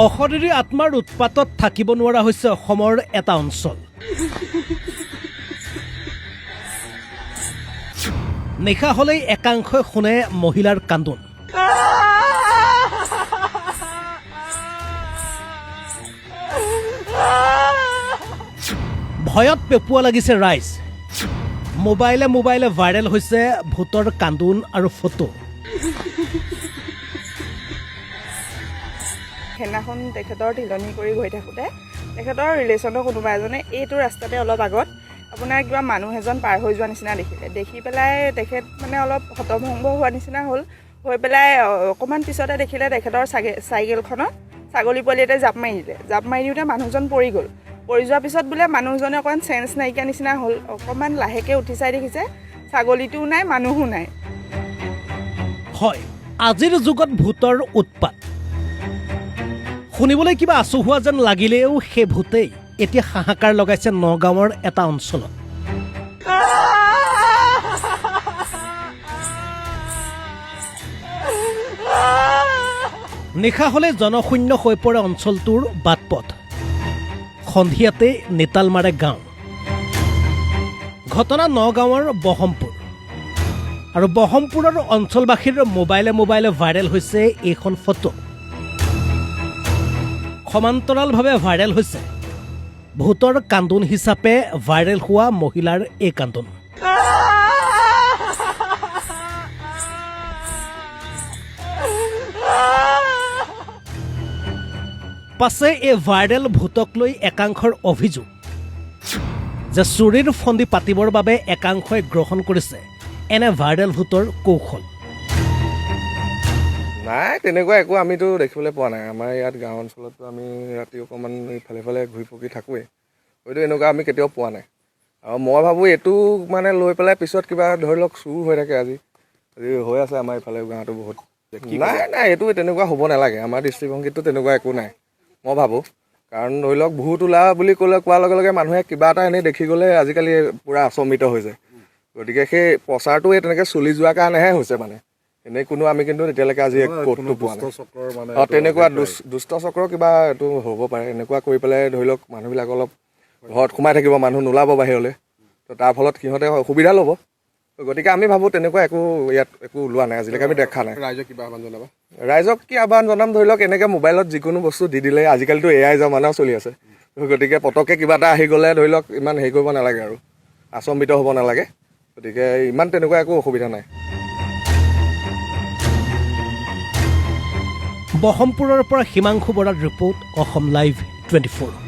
অশৰীৰী আত্মাৰ উৎপাতত থাকিব নোৱাৰা হৈছে অসমৰ এটা অঞ্চল। নিশা হলেই একাংশই শুনে মহিলাৰ কান্দোন। ভয়ত পেপুৱা লাগিছে ৰাইজ। মোবাইলে মোবাইলে ভাইৰেল হৈছে ভূতৰ কান্দোন আৰু ফটো। সেইদিনাখন তেখেতৰ তিলনি কৰি গৈ থাকোঁতে তেখেতৰ ৰিলেশ্যনৰ কোনোবা এজনে এইটো ৰাস্তাতে অলপ আগত আপোনাৰ কিবা মানুহ এজন পাৰ হৈ যোৱা নিচিনা দেখিলে। দেখি পেলাই তেখেত মানে অলপ হতভম্ব হোৱা নিচিনা হ'ল। হৈ পেলাই অকণমান পিছতে দেখিলে তেখেতৰ চাইকেলখনত ছাগলী পোৱালি এটাই জাপ মাৰি দিলে। জাপ মাৰি দিওঁতে মানুহজন পৰি গ'ল। পৰি যোৱাৰ পিছত বোলে মানুহজনে অকণমান চেঞ্চ নাইকিয়া নিচিনা হ'ল। অকণমান লাহেকৈ উঠি চাই দেখিছে ছাগলীটোও নাই, মানুহো নাই। হয়, আজিৰ যুগত ভূতৰ উৎপাত শুনিবলৈ কিবা আচহুৱা যেন লাগিলেও সেই ভূতেই এতিয়া হাহাকাৰ লগাইছে নগাঁৱৰ এটা অঞ্চলত। নিশা হলে জনশূন্য হৈ পৰে অঞ্চলটোৰ বাটপথ। সন্ধিয়াতে নেতাল মাৰে গাঁও। ঘটনা নগাঁৱৰ বহমপুৰ। আৰু বহমপুৰৰ অঞ্চলবাসীৰ মোবাইলে মোবাইলে ভাইৰেল হৈছে এইখন ফটো। সমান্তৰালভাৱে ভাইৰেল হৈছে ভূতৰ কান্দোন হিচাপে ভাইৰেল হোৱা মহিলাৰ এই কান্দোন। পাছে এই ভাইৰেল ভূতক লৈ একাংশৰ অভিযোগ যে চুৰিৰ ফন্দি পাতিবৰ বাবে একাংশই গ্ৰহণ কৰিছে এনে ভাইৰেল ভূতৰ কৌশল। নাই, তেনেকুৱা একো আমিতো দেখিবলৈ পোৱা নাই। আমাৰ ইয়াত গাঁও অঞ্চলততো আমি ৰাতি অকণমান ইফালে ঘূৰি পকি থাকোঁৱেই। হয়তো এনেকুৱা আমি কেতিয়াও পোৱা নাই। আৰু মই ভাবোঁ এইটো মানে লৈ পেলাই পিছত কিবা ধৰি লওক চুৰ হৈ থাকে। আজি হৈ আছে আমাৰ ইফালে গাঁৱতো বহুত। নাই, এইটো তেনেকুৱা হ'ব নালাগে। আমাৰ দৃষ্টিভংগীততো তেনেকুৱা একো নাই মই ভাবোঁ। কাৰণ ধৰি লওক ভূত ওলা বুলি কোৱাৰ লগে লগে মানুহে কিবা এটা এনেই দেখি গ'লে আজিকালি পূৰা আচম্বিত হৈ যায়। গতিকে সেই প্ৰচাৰটো এই তেনেকৈ চলি যোৱাৰ কাৰণেহে হৈছে। মানে এনেই কোনো আমি কিন্তু এতিয়ালৈকে আজি ক'তো পোৱা নাই। তেনেকুৱা দুষ্ট চক্ৰ কিবা এইটো হ'ব পাৰে। এনেকুৱা কৰি পেলাই ধৰি লওক মানুহবিলাক অলপ ঘৰত সোমাই থাকিব, মানুহ নোলাব বাহিৰলৈ। তো তাৰ ফলত সিহঁতে অসুবিধা ল'ব। গতিকে আমি ভাবোঁ তেনেকুৱা একো ইয়াত একো ওলোৱা নাই, আজিলৈকে আমি দেখা নাই। ৰাইজক কিবা আহ্বান জনাবা? ৰাইজক কি আহ্বান জনাম, ধৰি লওক এনেকৈ মোবাইলত যিকোনো বস্তু দি দিলে, আজিকালিতো AI জমানাও চলি আছে। গতিকে পটককৈ কিবা এটা আহি গ'লে ধৰি লওক ইমান হেৰি কৰিব নালাগে আৰু আচম্বিত হ'ব নালাগে। গতিকে ইমান তেনেকুৱা একো অসুবিধা নাই। বহমপুৰৰ পৰা হিমাংশু বৰাৰ ৰিপৰ্ট, অসম লাইভ 24।